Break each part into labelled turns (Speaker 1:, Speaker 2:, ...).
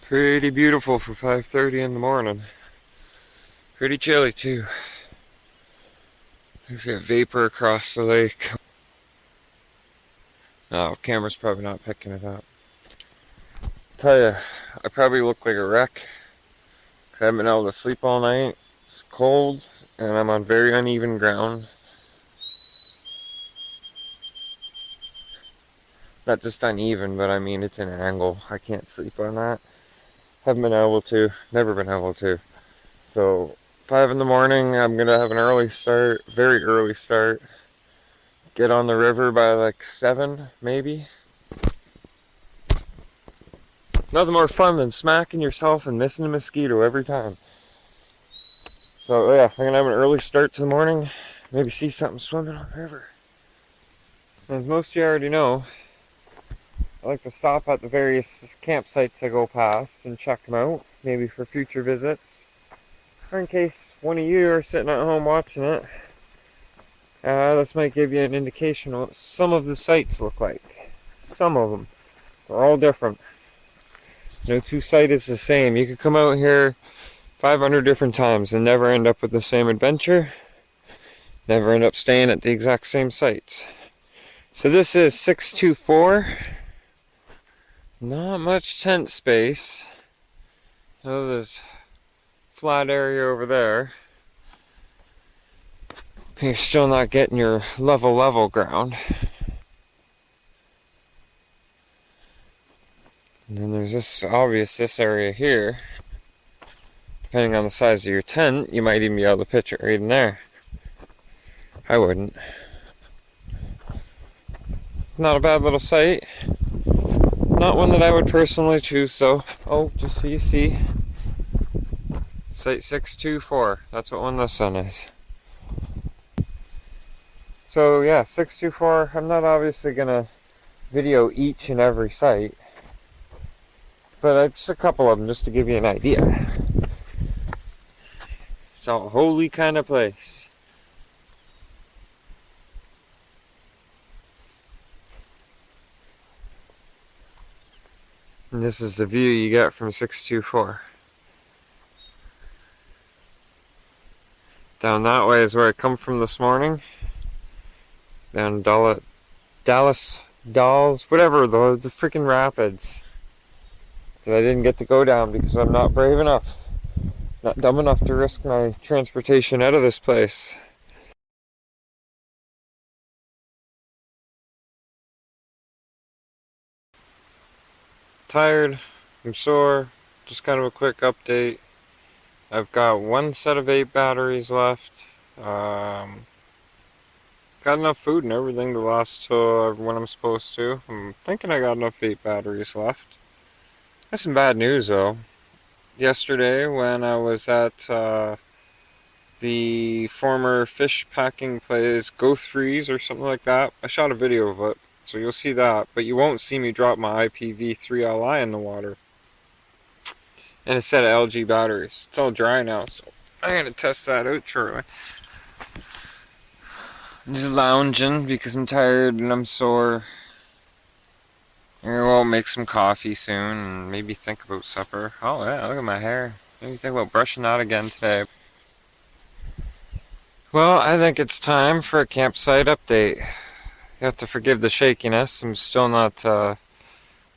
Speaker 1: Pretty beautiful for 5:30 in the morning. Pretty chilly too. There's got vapor across the lake. Oh, camera's probably not picking it up. Tell you, I probably look like a wreck because I haven't been able to sleep all night. It's cold and I'm on very uneven ground. Not just uneven, but I mean it's an angle. I can't sleep on that. Haven't been able to, never been able to. So 5 in the morning, I'm gonna have an early start, very early start. Get on the river by like 7, maybe. Nothing more fun than smacking yourself and missing a mosquito every time. So yeah, I'm gonna have an early start to the morning. Maybe see something swimming on the river. As most of you already know, I like to stop at the various campsites I go past and check them out, maybe for future visits. Or in case one of you are sitting at home watching it, this might give you an indication of what some of the sites look like. Some of them. They're all different. No two site is the same. You could come out here 500 different times and never end up with the same adventure. Never end up staying at the exact same sites. So this is 624. Not much tent space. Oh, there's flat area over there. You're still not getting your level ground. And then there's this area here. Depending on the size of your tent, you might even be able to pitch it right in there. I wouldn't. Not a bad little site. Not one that I would personally choose, so, just so you see. Site 624, that's what one this one is. So yeah, 624, I'm not obviously gonna video each and every site, but just a couple of them just to give you an idea. It's a holy kind of place. And this is the view you get from 624. Down that way is where I come from this morning. Down Dallas, whatever, the freaking rapids. That I didn't get to go down because I'm not brave enough. Not dumb enough to risk my transportation out of this place. Tired, I'm sore, just kind of a quick update. I've got one set of 8 batteries left. Got enough food and everything to last till when I'm supposed to. I'm thinking I got enough 8 batteries left. That's some bad news though. Yesterday when I was at the former fish packing place, Go Freeze or something like that, I shot a video of it, so you'll see that, but you won't see me drop my IPv3Li in the water. And a set of LG batteries. It's all dry now, so I'm gonna test that out shortly. I'm just lounging because I'm tired and I'm sore. We'll make some coffee soon and maybe think about supper. Oh yeah, look at my hair. Maybe think about brushing that again today. Well, I think it's time for a campsite update. You have to forgive the shakiness. I'm still not, my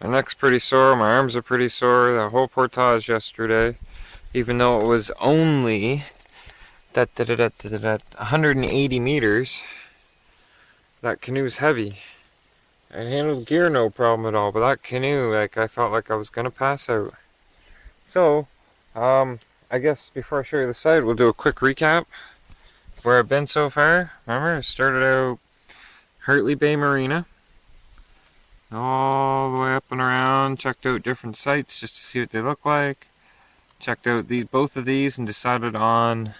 Speaker 1: neck's pretty sore, my arms are pretty sore, the whole portage yesterday. Even though it was only 180 meters. That canoe's heavy. I handled gear no problem at all, but that canoe, I felt like I was gonna pass out. So, I guess before I show you the site, we'll do a quick recap of where I've been so far. Remember, I started out Hartley Bay Marina, all the way up and around, checked out different sites just to see what they look like. Checked out both of these and decided on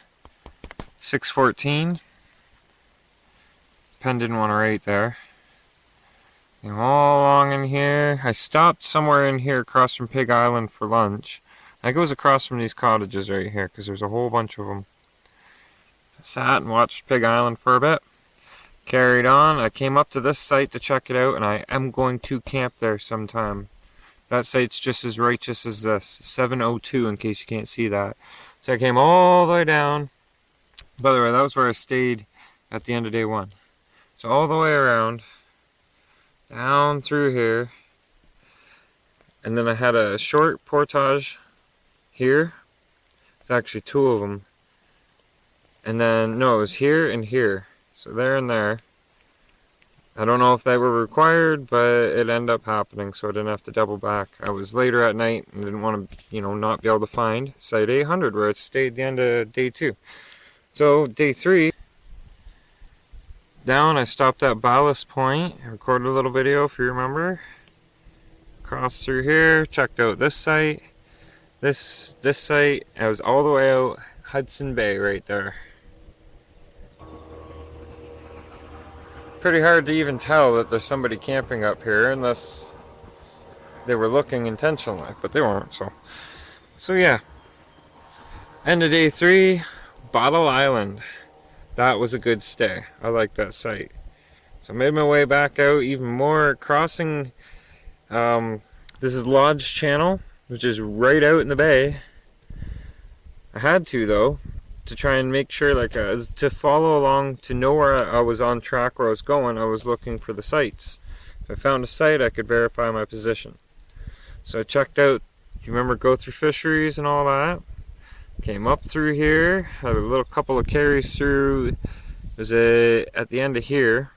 Speaker 1: 614. Pen didn't want to rate there. Came all along in here. I stopped somewhere in here across from Pig Island for lunch. I think it was across from these cottages right here because there's a whole bunch of them. So sat and watched Pig Island for a bit. Carried on. I came up to this site to check it out and I am going to camp there sometime. That site's just as righteous as this. 702 in case you can't see that. So I came all the way down. By the way, that was where I stayed at the end of day 1. So all the way around, down through here. And then I had a short portage here. It's actually 2 of them. And then, no, it was here and here. So there and there. I don't know if they were required, but it ended up happening, so I didn't have to double back. I was later at night and didn't want to, not be able to find Site 800 where I stayed at the end of day 2. So, day 3, down, I stopped at Ballast Point. I recorded a little video, if you remember. Crossed through here, checked out this site. This site, I was all the way out Hudson Bay right there. Pretty hard to even tell that there's somebody camping up here unless they were looking intentionally, but they weren't, so yeah. End of day 3, Bottle Island. That was a good stay. I like that site. So I made my way back out even more, crossing, this is Lodge Channel, which is right out in the bay. I had to, though, to try and make sure, to follow along, to know where I was on track, where I was going. I was looking for the sites. If I found a site, I could verify my position. So I checked out, you remember Go Through Fisheries and all that? Came up through here, had a little couple of carries through, there's at the end of here,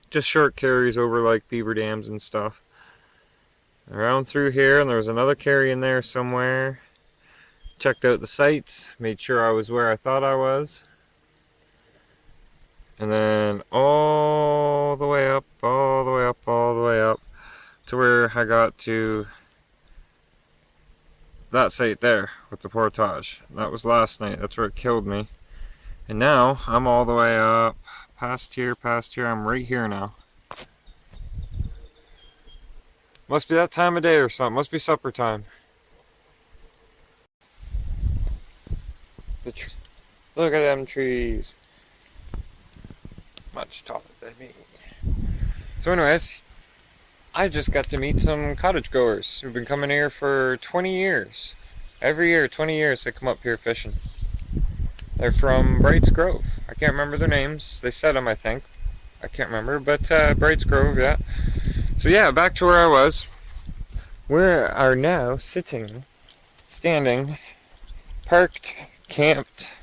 Speaker 1: just short carries over like beaver dams and stuff. Around through here, and there was another carry in there somewhere. Checked out the sites, made sure I was where I thought I was. And then all the way up, all the way up, all the way up to where I got to that site there with the portage. That was last night, that's where it killed me. And now I'm all the way up, past here, I'm right here now. Must be that time of day or something, must be supper time. Look at them trees. Much taller than me. So anyways, I just got to meet some cottage goers who've been coming here for 20 years. Every year, 20 years, they come up here fishing. They're from Brights Grove. I can't remember their names. They said them, I think. I can't remember, but Brights Grove, yeah. So yeah, back to where I was. We are now standing, parked, camped.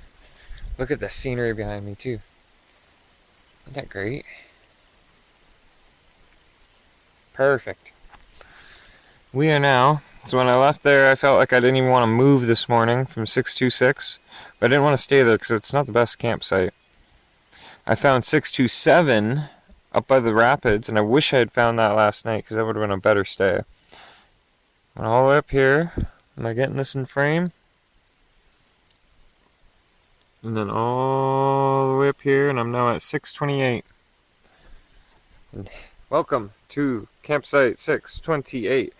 Speaker 1: Look at the scenery behind me too. Isn't that great? Perfect. We are now, so when I left there I felt like I didn't even want to move this morning from 626, but I didn't want to stay there because it's not the best campsite. I found 627 up by the rapids, and I wish I had found that last night because that would have been a better stay. Went all the way up here. Am I getting this in frame? And then all the way up here, and I'm now at 628. And welcome to campsite 628.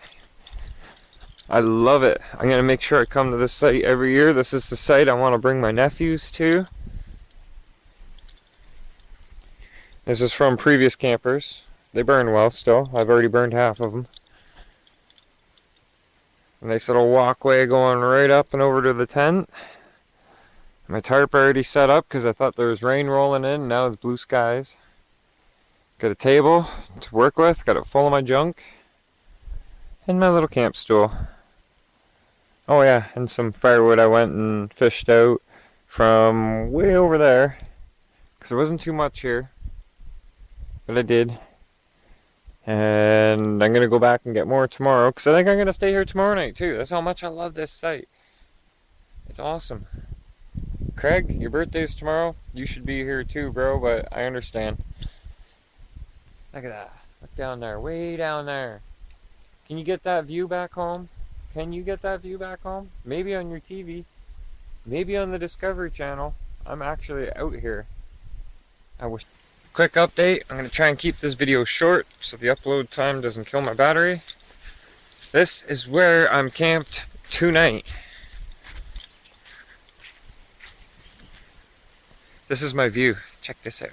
Speaker 1: I love it. I'm going to make sure I come to this site every year. This is the site I want to bring my nephews to. This is from previous campers. They burn well still. I've already burned half of them. A nice little walkway going right up and over to the tent. My tarp already set up because I thought there was rain rolling in. Now it's blue skies. Got a table to work with. Got it full of my junk. And my little camp stool. Oh yeah, and some firewood I went and fished out from way over there. Because there wasn't too much here. But I did. And I'm going to go back and get more tomorrow. Because I think I'm going to stay here tomorrow night too. That's how much I love this site. It's awesome. Craig, your birthday's tomorrow. You should be here too, bro, but I understand. Look at that. Look down there. Way down there. Can you get that view back home? Can you get that view back home? Maybe on your TV. Maybe on the Discovery Channel. I'm actually out here. I wish. Quick update. I'm going to try and keep this video short so the upload time doesn't kill my battery. This is where I'm camped tonight. This is my view. Check this out.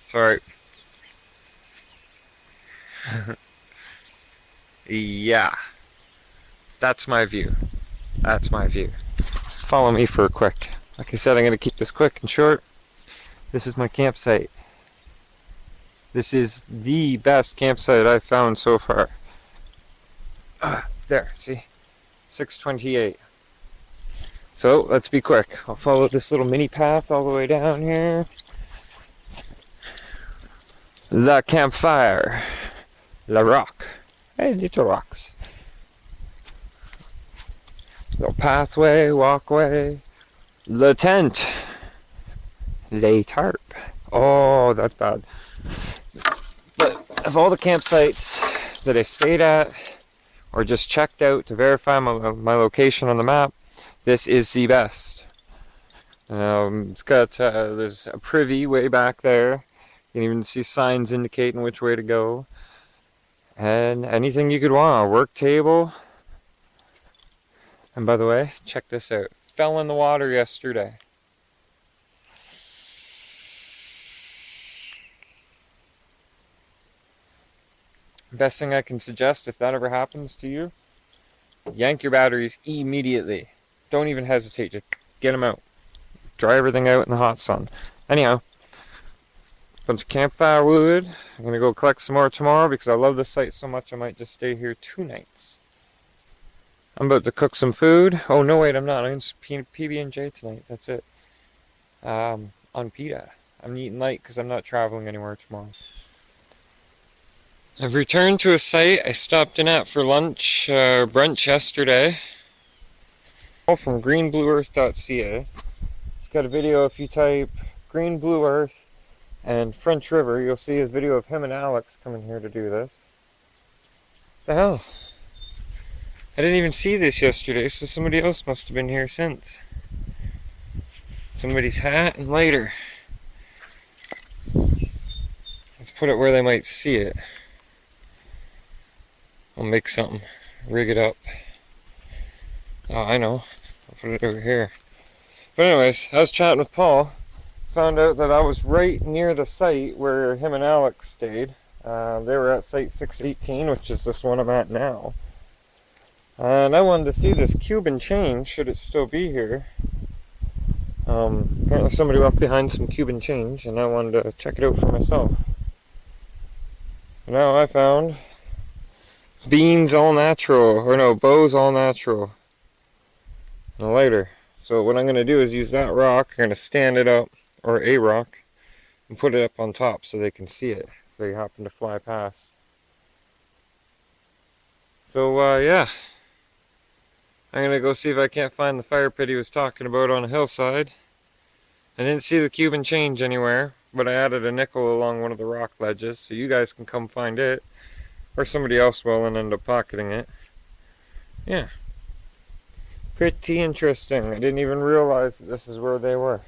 Speaker 1: Sorry. Yeah, that's my view. That's my view. Follow me for a quick. Like I said, I'm going to keep this quick and short. This is my campsite. This is the best campsite I've found so far. There, see? 628. So, let's be quick. I'll follow this little mini path all the way down here. The campfire. La rock. Hey, little rocks. Little pathway, walkway. The tent. Lay tarp. Oh, that's bad. But of all the campsites that I stayed at or just checked out to verify my location on the map, this is the best. It's got, there's a privy way back there. You can even see signs indicating which way to go. And anything you could want, a work table. And by the way, check this out. Fell in the water yesterday. Best thing I can suggest if that ever happens to you, yank your batteries immediately. Don't even hesitate, just get them out. Dry everything out in the hot sun. Anyhow, bunch of campfire wood. I'm gonna go collect some more tomorrow because I love this site so much I might just stay here 2 nights. I'm about to cook some food. Oh no, wait, I'm not. I'm going to PB&J tonight. That's it. On pita. I'm eating light because I'm not traveling anywhere tomorrow. I've returned to a site I stopped in at for lunch, brunch yesterday. All from greenblueearth.ca. It's got a video. If you type Green Blue Earth and French River, you'll see a video of him and Alex coming here to do this. What the hell? I didn't even see this yesterday, so somebody else must have been here since. Somebody's hat and lighter. Let's put it where they might see it. I'll make something. Rig it up. Oh, I know. I'll put it over here. But anyways, I was chatting with Paul. Found out that I was right near the site where him and Alex stayed. They were at site 618, which is this one I'm at now. And I wanted to see this Cuban change, should it still be here. Apparently somebody left behind some Cuban change, and I wanted to check it out for myself. And now I found beans all natural, or no, bows all natural, and a lighter. So what I'm going to do is use that rock, I'm going to stand it up, or a rock, and put it up on top so they can see it, if they happen to fly past. So yeah, I'm going to go see if I can't find the fire pit he was talking about on a hillside. I didn't see the Cuban change anywhere, but I added a nickel along one of the rock ledges, so you guys can come find it. Or somebody else will and end up pocketing it. Yeah. Pretty interesting. I didn't even realize that this is where they were.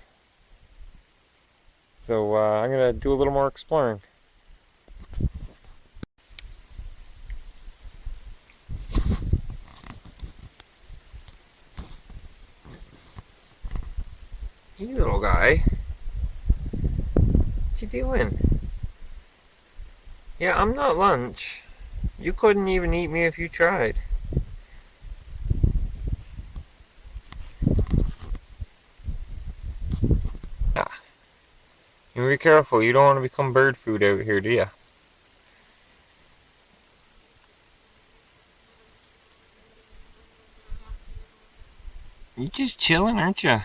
Speaker 1: So I'm going to do a little more exploring. You little guy. What you doing? Yeah, I'm not lunch. You couldn't even eat me if you tried. Yeah. You be careful. You don't want to become bird food out here, do ya? You just chilling, aren't you?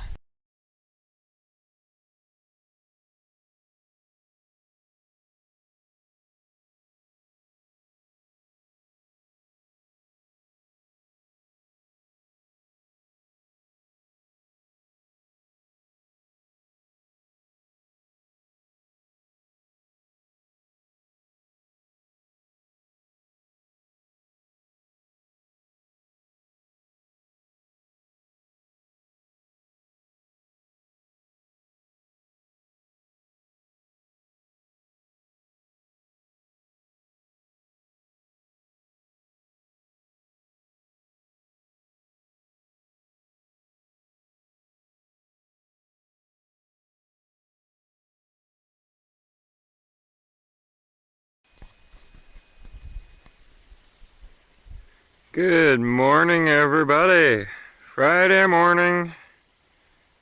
Speaker 1: Good morning, everybody. Friday morning.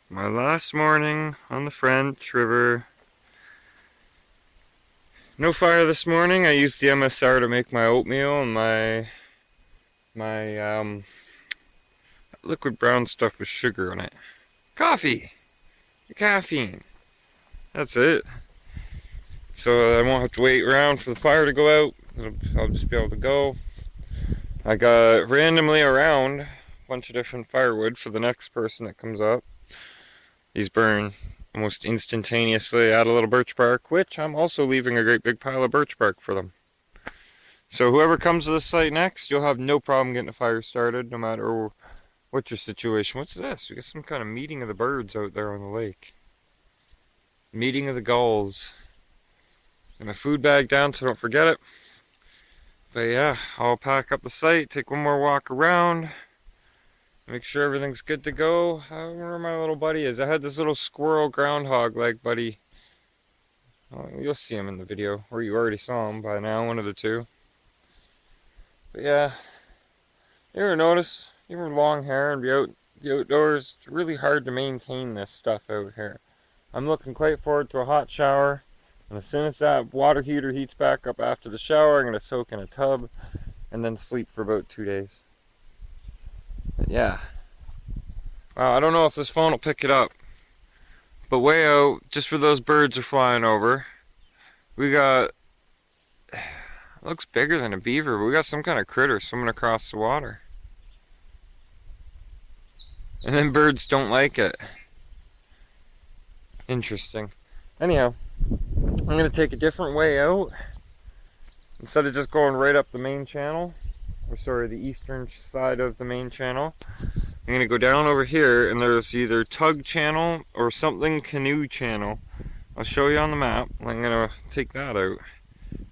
Speaker 1: My last morning on the French River. No fire this morning. I used the MSR to make my oatmeal and my liquid brown stuff with sugar in it. Coffee! Caffeine. That's it. So I won't have to wait around for the fire to go out. I'll just be able to go. I got randomly around a bunch of different firewood for the next person that comes up. These burn almost instantaneously. Add a little birch bark, which I'm also leaving a great big pile of birch bark for them. So whoever comes to this site next, you'll have no problem getting a fire started, no matter what your situation. What's this? We got some kind of meeting of the birds out there on the lake. Meeting of the gulls. Got my food bag down so don't forget it. But yeah, I'll pack up the site, take one more walk around, make sure everything's good to go. I don't know where my little buddy is. I had this little squirrel groundhog like buddy. Oh, you'll see him in the video, or you already saw him by now, one of the two. But yeah, you ever notice, even long hair and be outdoors, it's really hard to maintain this stuff out here. I'm looking quite forward to a hot shower. And as soon as that water heater heats back up after the shower, I'm going to soak in a tub and then sleep for about 2 days. But yeah. Wow, I don't know if this phone will pick it up. But way out, just where those birds are flying over, we got, it looks bigger than a beaver, but we got some kind of critter swimming across the water. And then birds don't like it. Interesting. Anyhow. I'm going to take a different way out. Instead of just going right up the main channel, or sorry, the eastern side of the main channel, I'm going to go down over here, and there's either Tug Channel or something Canoe Channel. I'll show you on the map. I'm going to take that out,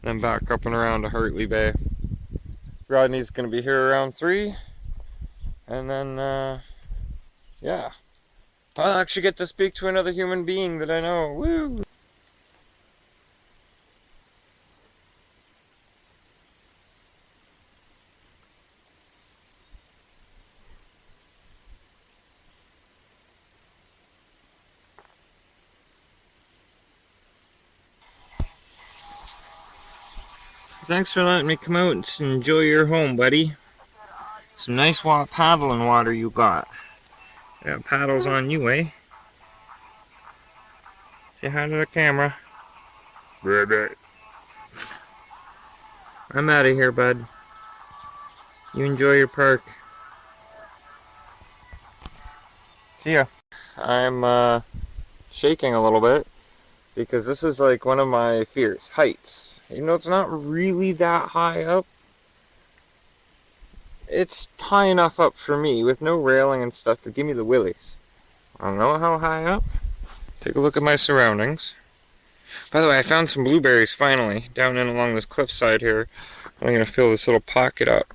Speaker 1: then back up and around to Hartley Bay. Rodney's going to be here around 3, and then, yeah. I'll actually get to speak to another human being that I know. Woo! Thanks for letting me come out and enjoy your home, buddy. Some nice paddling water you got. Got paddles on you, eh? Say hi to the camera. I'm out of here, bud. You enjoy your park. See ya. I'm shaking a little bit because this is like one of my fears. Heights. You know, it's not really that high up. It's high enough up for me with no railing and stuff to give me the willies. I don't know how high up. Take a look at my surroundings. By the way, I found some blueberries finally down in along this cliffside here. I'm going to fill this little pocket up.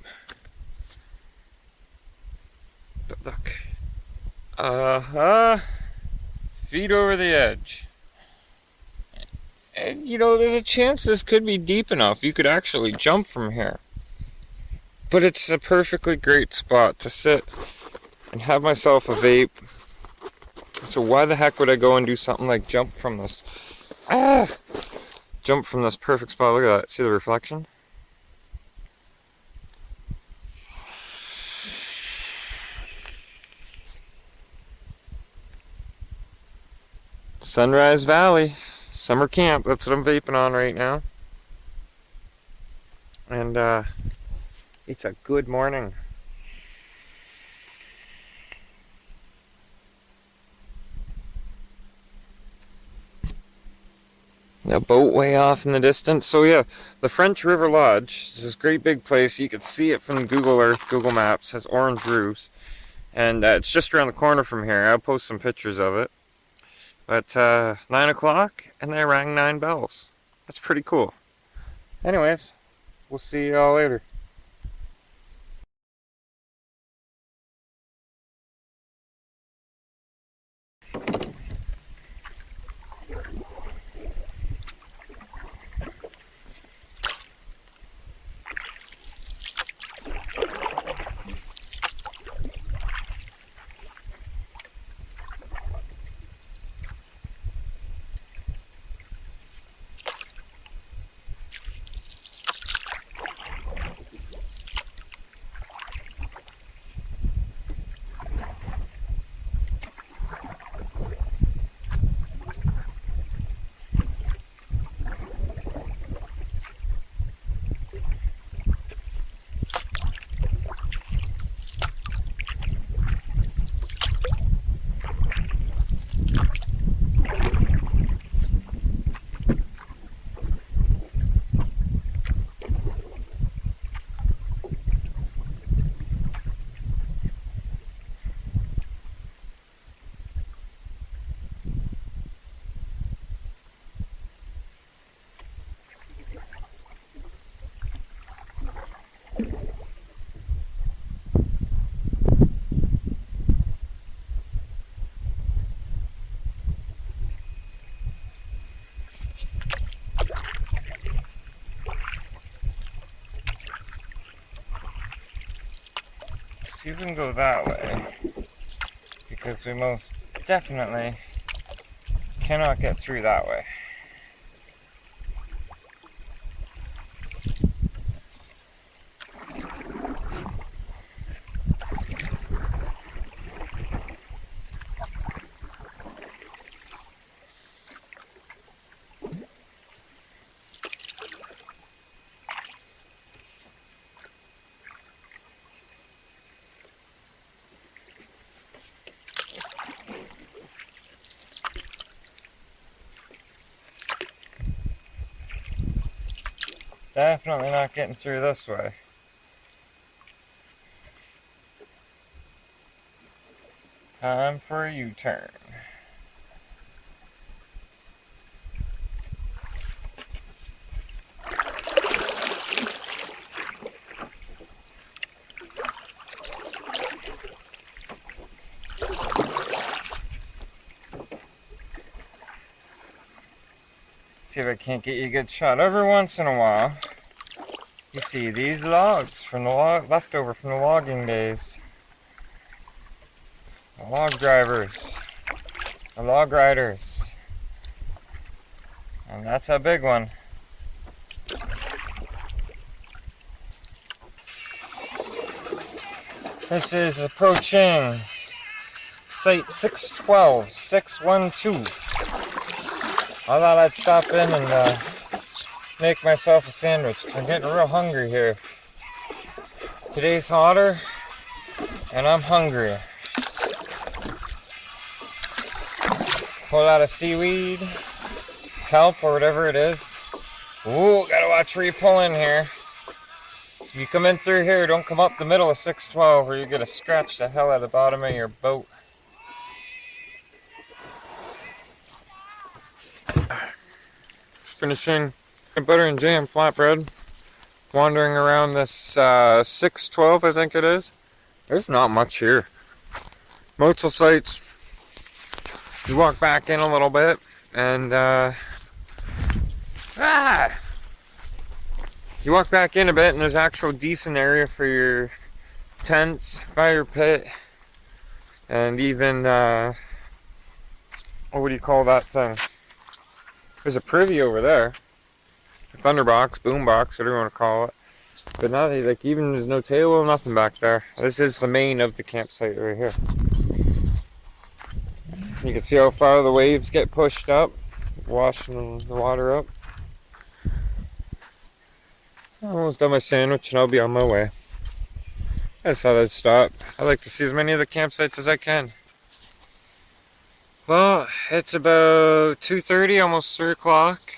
Speaker 1: But look. Feet over the edge. And you know, there's a chance this could be deep enough. You could actually jump from here. But it's a perfectly great spot to sit and have myself a vape. So why the heck would I go and do something like jump from this? Jump from this perfect spot. Look at that. See the reflection? Sunrise Valley. Summer camp, that's what I'm vaping on right now. And it's a good morning. A boat way off in the distance. So yeah, the French River Lodge is this great big place. You can see it from Google Earth, Google Maps. It has orange roofs. And it's just around the corner from here. I'll post some pictures of it. But 9 o'clock, and they rang 9 bells. That's pretty cool. Anyways, we'll see y'all later. So you can go that way, because we most definitely cannot get through that way. Definitely not getting through this way. Time for a U-turn. See if I can't get you a good shot. Every once in a while, you see these logs from the leftover from the logging days. The log drivers, the log riders, and that's a big one. This is approaching site 612, 612. I thought I'd stop in and make myself a sandwich because I'm getting real hungry here. Today's hotter and I'm hungry. Whole lot of seaweed, kelp or whatever it is. Ooh, gotta watch where you pull in here. If you come in through here, don't come up the middle of 612 or you're gonna scratch the hell out of the bottom of your boat. Finishing a butter and jam flatbread. Wandering around this 612, I think it is. There's not much here. Most of the sites, you walk back in a little bit, and you walk back in a bit, and there's actual decent area for your tents, fire pit, and even what do you call that thing? There's a privy over there, a thunderbox, boombox, whatever you want to call it. But not like even there's no table, nothing back there. This is the main of the campsite right here. You can see how far the waves get pushed up, washing the water up. I'm almost done my sandwich and I'll be on my way. I just thought I'd stop. I like to see as many of the campsites as I can. Well, it's about 2:30, almost 3 o'clock.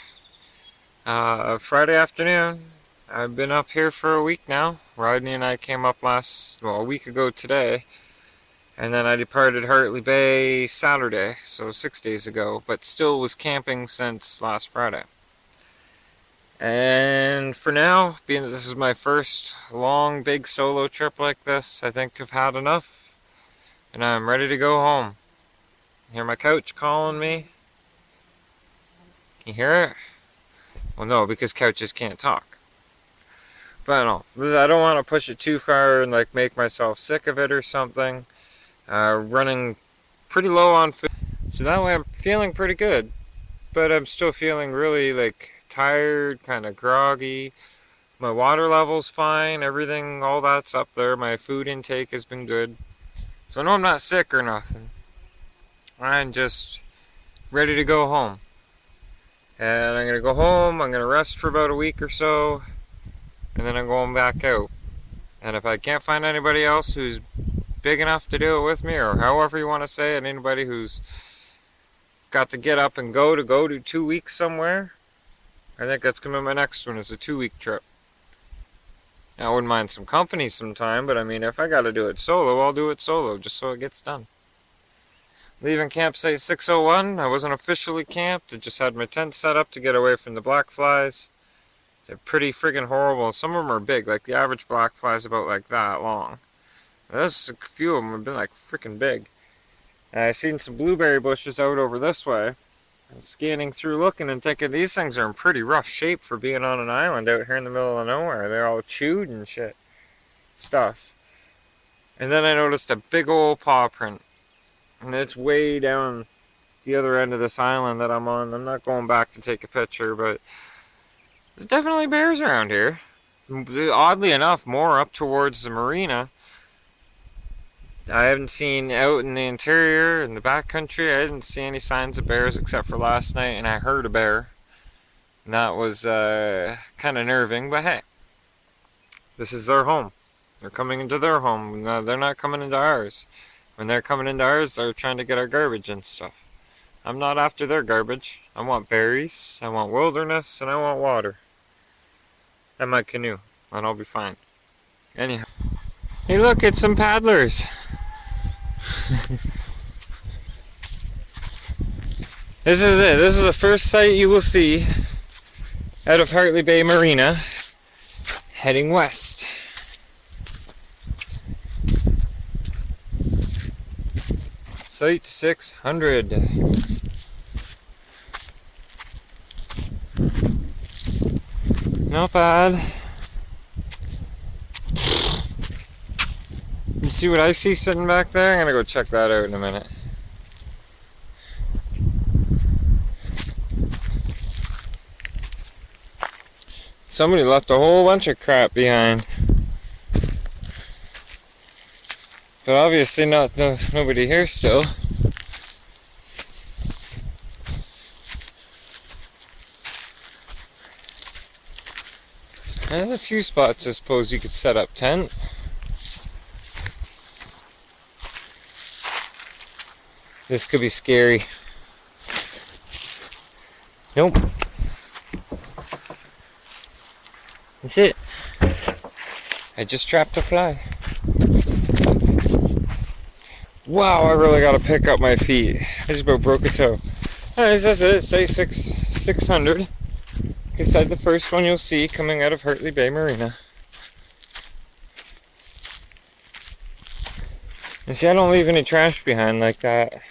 Speaker 1: Friday afternoon. I've been up here for a week now. Rodney and I came up a week ago today. And then I departed Hartley Bay Saturday, so 6 days ago, but still was camping since last Friday. And for now, being that this is my first long, big solo trip like this, I think I've had enough. And I'm ready to go home. Hear my couch calling me? Can you hear it? Well, no, because couches can't talk. But no, I don't want to push it too far and like make myself sick of it or something. Running pretty low on food, so that way I'm feeling pretty good. But I'm still feeling really like tired, kind of groggy. My water level's fine, everything, all that's up there. My food intake has been good. So I know I'm not sick or nothing. I'm just ready to go home. And I'm going to go home, I'm going to rest for about a week or so, and then I'm going back out. And if I can't find anybody else who's big enough to do it with me, or however you want to say it, anybody who's got to get up and go to 2 weeks somewhere, I think that's going to be my next one, is a 2-week trip. Now, I wouldn't mind some company sometime, but I mean, if I got to do it solo, I'll do it solo, just so it gets done. Leaving campsite 601, I wasn't officially camped, I just had my tent set up to get away from the black flies. They're pretty friggin' horrible. Some of them are big, like the average black fly is about like that long. There's a few of them have been like freaking big. And I seen some blueberry bushes out over this way. I was scanning through looking and thinking these things are in pretty rough shape for being on an island out here in the middle of nowhere. They're all chewed and shit. Stuff. And then I noticed a big old paw print. And it's way down the other end of this island that I'm on. I'm not going back to take a picture, but there's definitely bears around here. Oddly enough, more up towards the marina. I haven't seen out in the interior, in the backcountry, I didn't see any signs of bears except for last night, and I heard a bear. And that was kind of nerving, but hey, this is their home. They're coming into their home. No, they're not coming into ours. When they're coming into ours, they're trying to get our garbage and stuff. I'm not after their garbage. I want berries, I want wilderness, and I want water. And my canoe, and I'll be fine. Anyhow. Hey look, it's some paddlers. This is it. This is the first sight you will see out of Hartley Bay Marina, heading west. Site 600. Not bad. You see what I see sitting back there? I'm gonna go check that out in a minute. Somebody left a whole bunch of crap behind. But obviously nobody here still. There's a few spots I suppose you could set up tent. This could be scary. Nope. That's it. I just trapped a fly. Wow, I really gotta pick up my feet. I just about broke a toe. Alright, that's it. Say 600. Beside the first one you'll see coming out of Hartley Bay Marina. You see, I don't leave any trash behind like that.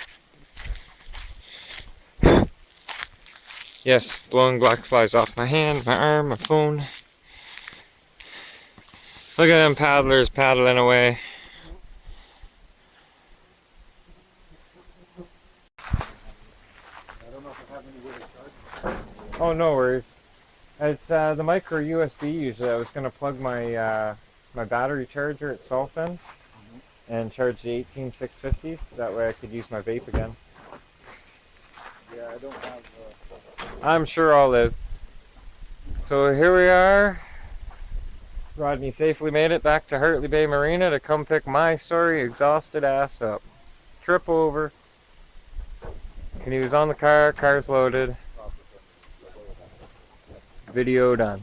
Speaker 1: Yes, blowing black flies off my hand, my arm, my phone. Look at them paddlers paddling away. Oh, no worries. It's the micro USB usually. I was going to plug my my battery charger itself in and charge the 18650s. That way I could use my vape again.
Speaker 2: Yeah, I don't have...
Speaker 1: I'm sure I'll live. So here we are. Rodney safely made it back to Hartley Bay Marina to come pick my sorry exhausted ass up. Trip over. Canoe's on the car, car's loaded. Video done.